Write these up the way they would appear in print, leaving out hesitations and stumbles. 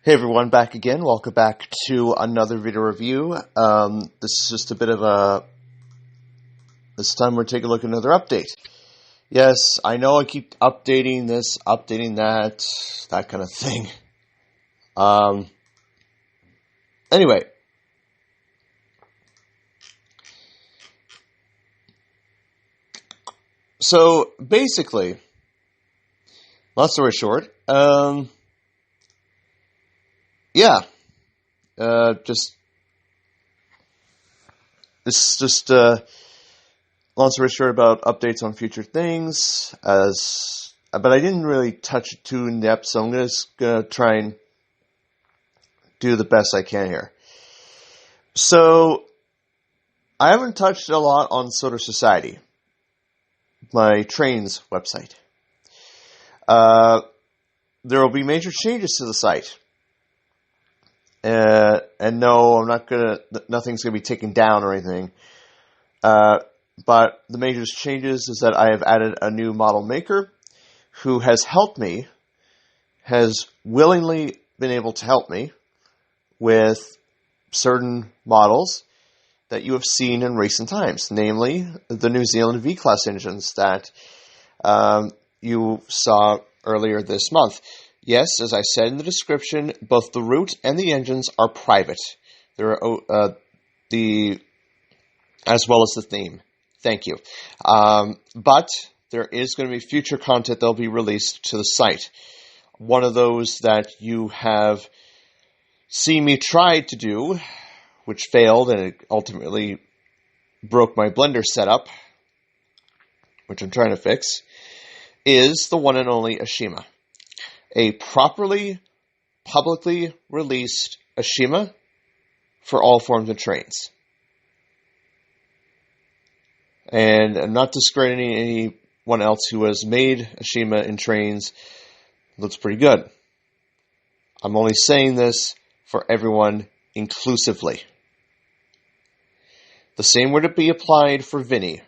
Hey everyone, back again. Welcome back to another video review. This is just a bit of this time we're taking a look at another update. Yes, I know I keep updating this, updating that kind of thing. Anyway. So, basically, long story short, long story short about updates on future things, but I didn't really touch it too in depth, so I'm just gonna try and do the best I can here. So, I haven't touched a lot on Solar Society, my trains website. There will be major changes to the site. And no, nothing's gonna be taken down or anything. But the major changes is that I have added a new model maker who has willingly been able to help me with certain models that you have seen in recent times, namely the New Zealand V-Class engines that you saw earlier this month. Yes, as I said in the description, both the route and the engines are private. There are as well as the theme. Thank you. But there is going to be future content that will be released to the site. One of those that you have seen me try to do, which failed and it ultimately broke my Blender setup, which I'm trying to fix, is the one and only Ashima. A properly, publicly released Ashima for all forms of trains. And I'm not discrediting anyone else who has made Ashima in trains. It looks pretty good. I'm only saying this for everyone inclusively. The same would be applied for Vinny.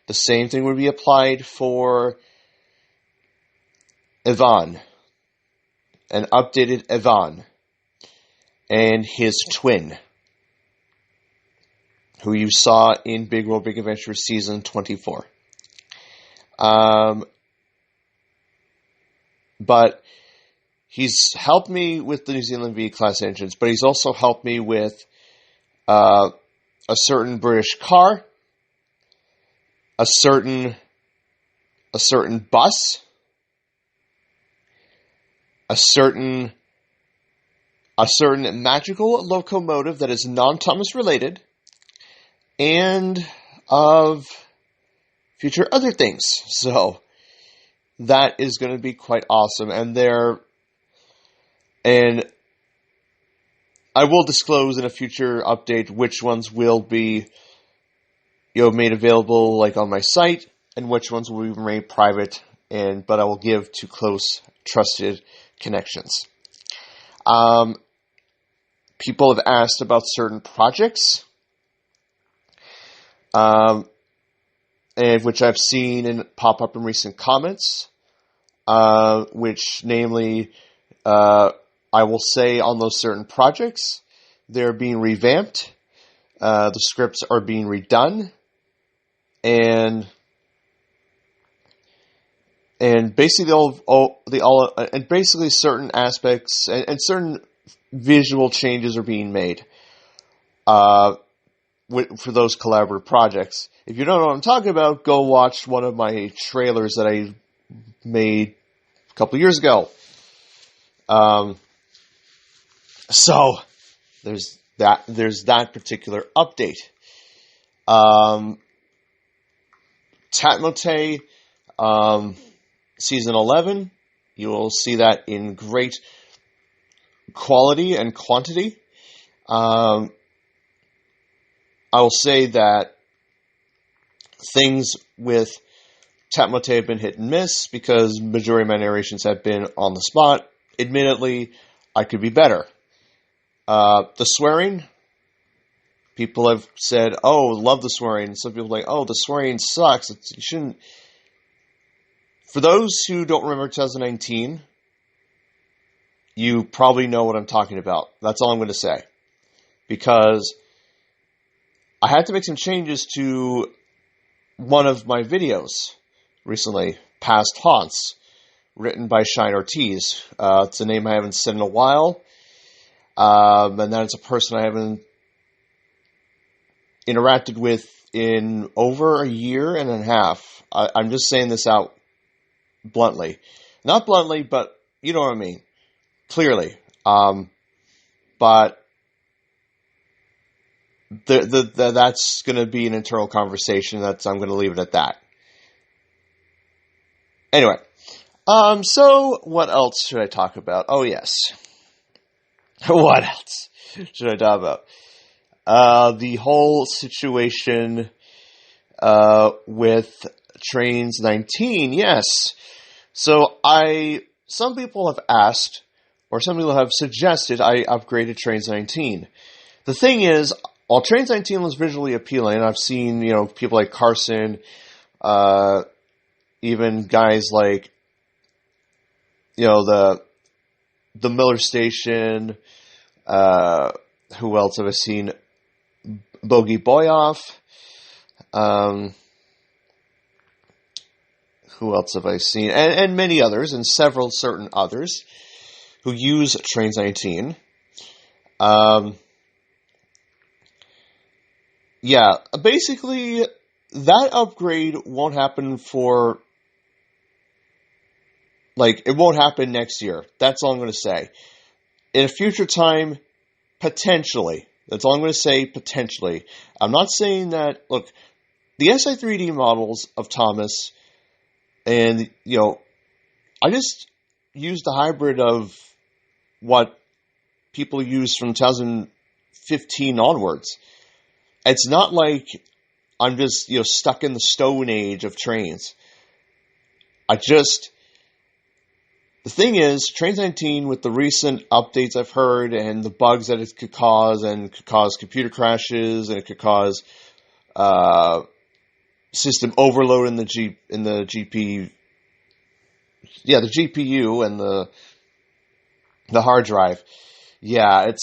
The same thing would be applied for Ivan. An updated Ivan. And his twin, who you saw in Big World Big Adventure Season 24. But he's helped me with the New Zealand V-Class engines, but he's also helped me with a certain British car, a certain bus, a certain magical locomotive that is non-Thomas related, and of future other things. So that is going to be quite awesome. And I will disclose in a future update which ones will be made available like on my site and which ones will be made private, but I will give to close trusted connections. People have asked about certain projects, and which I've seen and pop up in recent comments, which namely, I will say on those certain projects, they're being revamped, the scripts are being redone, and basically basically certain aspects and certain visual changes are being made for those collaborative projects. If you don't know what I'm talking about, go watch one of my trailers that I made a couple years ago. So there's that particular update. Tatmote, Season 11, you will see that in great quality and quantity. I will say that things with Tatmote have been hit and miss because majority of my narrations have been on the spot. Admittedly, I could be better. The swearing, people have said, "Oh, love the swearing." Some people are like, "Oh, the swearing sucks. You shouldn't." For those who don't remember 2019, you probably know what I'm talking about. That's all I'm going to say. Because I had to make some changes to one of my videos recently, Past Haunts, written by Shine Ortiz. It's a name I haven't said in a while. And then it's a person I haven't interacted with in over a year and a half. I'm just saying this out bluntly. Not bluntly, but you know what I mean. Clearly. But that's going to be an internal conversation. I'm going to leave it at that. Anyway. So what else should I talk about? Oh, yes. What else should I talk about? The whole situation with Trains 19, yes. So some people have asked, or some people have suggested I upgrade to Trains 19. The thing is, while Trains 19 was visually appealing, I've seen, people like Carson, even guys like, the Miller Station, who else have I seen? Bogey Boyoff. Who else have I seen? And many others, and several certain others who use Trains 19. Yeah, basically, that upgrade won't happen it won't happen next year. That's all I'm going to say. In a future time, potentially. That's all I'm going to say, potentially. I'm not saying that, look, the SI3D models of Thomas, and, I just used the hybrid of what people use from 2015 onwards. It's not like I'm just, stuck in the Stone Age of trains. The thing is, Trains 19, with the recent updates I've heard and the bugs that it could cause, and could cause computer crashes, and it could cause system overload in the GPU, the GPU and the hard drive. Yeah, it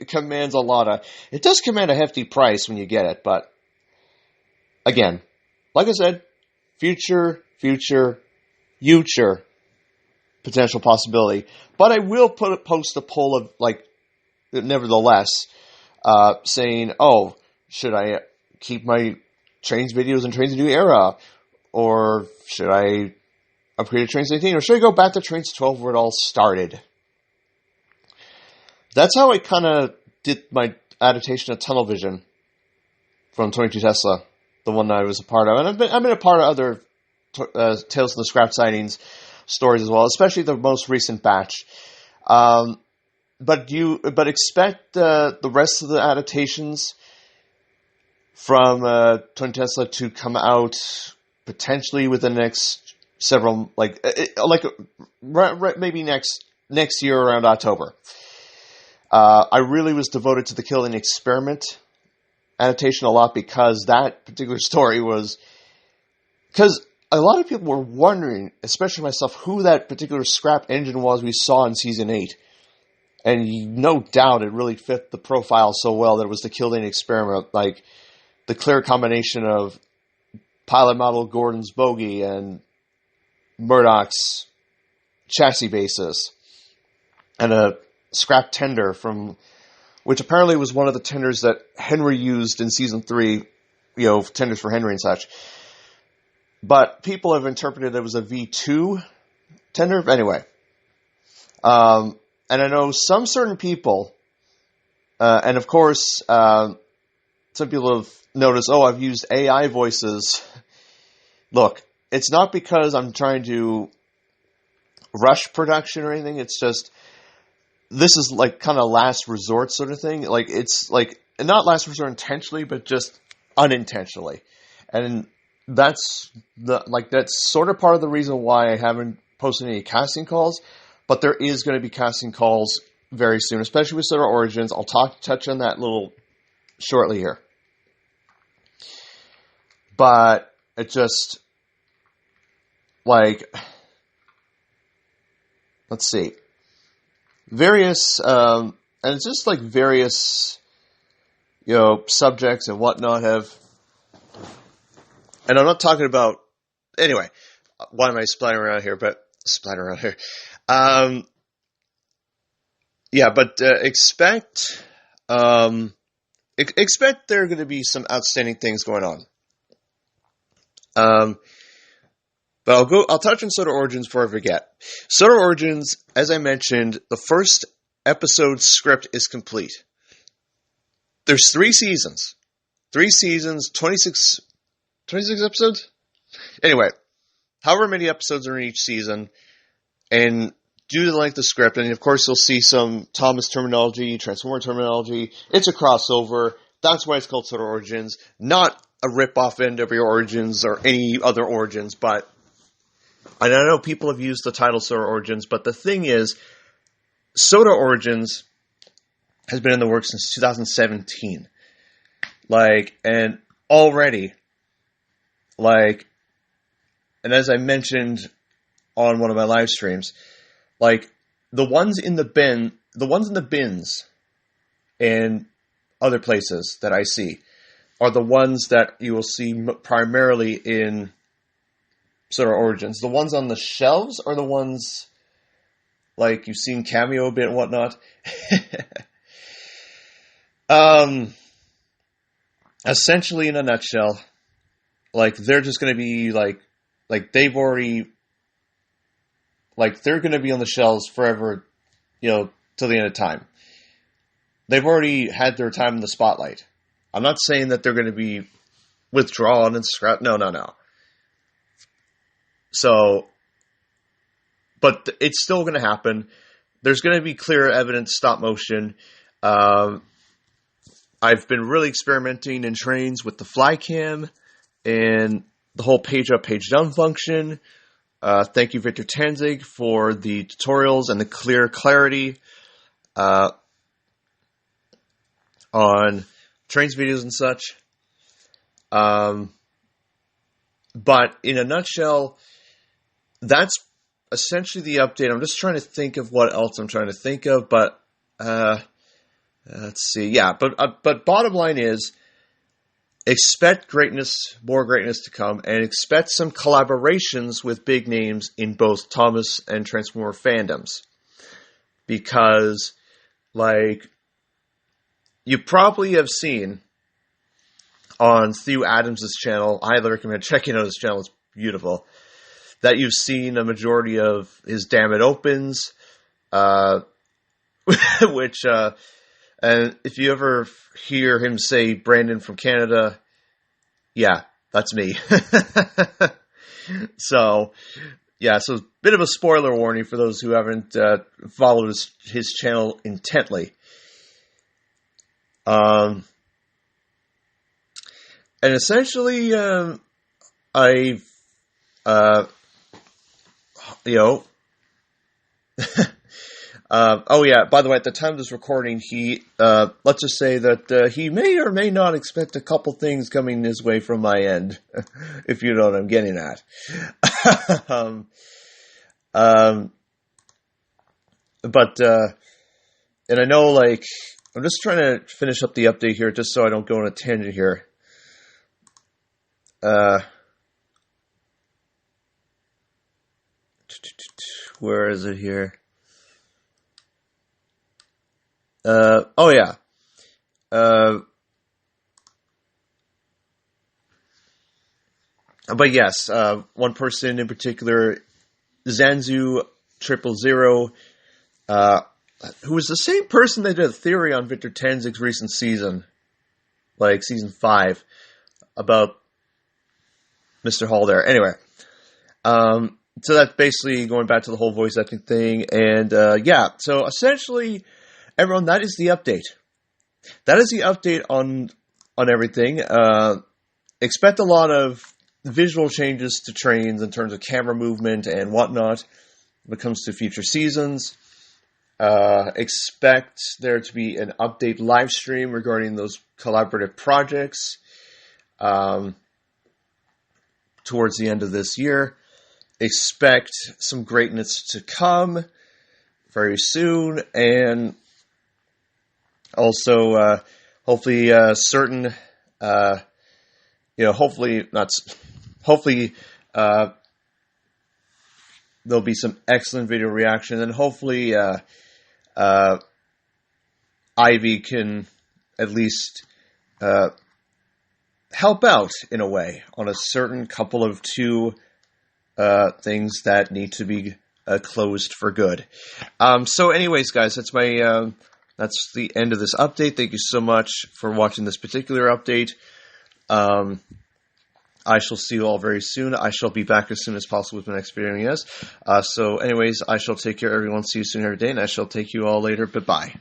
commands a lot of. It does command a hefty price when you get it, but again, like I said, future potential possibility. But I will post a poll of, nevertheless, saying, should I keep my Trains videos in Trains New Era? Or should I upgrade to Trains 19? Or should I go back to Trains 12 where it all started? That's how I kind of did my adaptation of Tunnel Vision from 22 Tesla, the one that I was a part of. And I've been a part of other Tales from the Scrap Sightings stories as well, especially the most recent batch. But expect the rest of the adaptations from 20 Tesla to come out potentially within the next several, maybe next year around October. I really was devoted to the Killing Experiment adaptation a lot because that particular story was, because a lot of people were wondering, especially myself, who that particular scrap engine was we saw in Season 8. And no doubt it really fit the profile so well that it was the Killing Experiment. Like, the clear combination of pilot model Gordon's bogie and Murdoch's chassis basis. And a scrap tender which apparently was one of the tenders that Henry used in Season 3, tenders for Henry and such. But people have interpreted it as a V2 tender. Anyway. And I know some certain people, and of course, some people have noticed, I've used AI voices. Look, it's not because I'm trying to rush production or anything. It's just, this is kind of last resort sort of thing. It's not last resort intentionally, but just unintentionally. And that's that's sort of part of the reason why I haven't posted any casting calls, but there is going to be casting calls very soon, especially with Solar Origins. I'll touch on that little shortly here. But it just, let's see, various, and it's just like various, subjects and whatnot have, and I'm not talking about, anyway, why am I splattering around here, but expect there are going to be some outstanding things going on. But I'll touch on Soda Origins before I forget. Soda Origins, as I mentioned, the first episode script is complete. There's 3 seasons. 3 seasons, 26 episodes? Anyway, however many episodes are in each season, and due to the length of the script, and of course you'll see some Thomas terminology, Transformer terminology, it's a crossover. That's why it's called Soda Origins. Not a rip-off NWO Origins or any other Origins, but I know people have used the title Soda Origins, but the thing is, Soda Origins has been in the works since 2017. And already, and as I mentioned on one of my live streams, the ones in the bins and other places that I see are the ones that you will see primarily in Soda Origins. The ones on the shelves are the ones you've seen Cameo a bit and whatnot. Essentially, in a nutshell, they're just going to be they've already they're going to be on the shelves forever, till the end of time. They've already had their time in the spotlight. I'm not saying that they're going to be withdrawn and scrapped. No. So, but it's still going to happen. There's going to be clear evidence, stop motion. I've been really experimenting in trains with the fly cam and the whole page up, page down function. Thank you, Victor Tanzig, for the tutorials and the clear clarity on trains videos and such. But in a nutshell, that's essentially the update. I'm just trying to think of what else I'm trying to think of, but let's see. Yeah, but bottom line is, expect greatness, more greatness to come, and expect some collaborations with big names in both Thomas and Transformer fandoms. Because, you probably have seen on Theo Adams' channel, I highly recommend checking out his channel, it's beautiful, that you've seen a majority of his Damn It Opens, which, and if you ever hear him say Brandon from Canada, yeah, that's me. So a bit of a spoiler warning for those who haven't followed his channel intently. And essentially, I've, oh yeah, by the way, at the time of this recording, he, let's just say that he may or may not expect a couple things coming his way from my end, if you know what I'm getting at. And I know, I'm just trying to finish up the update here, just so I don't go on a tangent here. Where is it here? Oh yeah. But yes, one person in particular, Zanzu 000, who was the same person that did a theory on Victor Tanzig's recent season, season 5, about Mr. Hall there. Anyway, so that's basically going back to the whole voice acting thing, and so essentially, everyone, that is the update. That is the update on everything. Expect a lot of visual changes to trains in terms of camera movement and whatnot when it comes to future seasons. Expect there to be an update live stream regarding those collaborative projects towards the end of this year. Expect some greatness to come. very soon, and also hopefully certain, hopefully not, hopefully there'll be some excellent video reaction, and hopefully Ivy can at least help out in a way on a certain couple of two things that need to be closed for good. So anyways, guys, that's the end of this update. Thank you so much for watching this particular update. I shall see you all very soon. I shall be back as soon as possible with my next video, yes. So anyways, I shall take care of everyone. See you soon every day, and I shall take you all later. Bye-bye.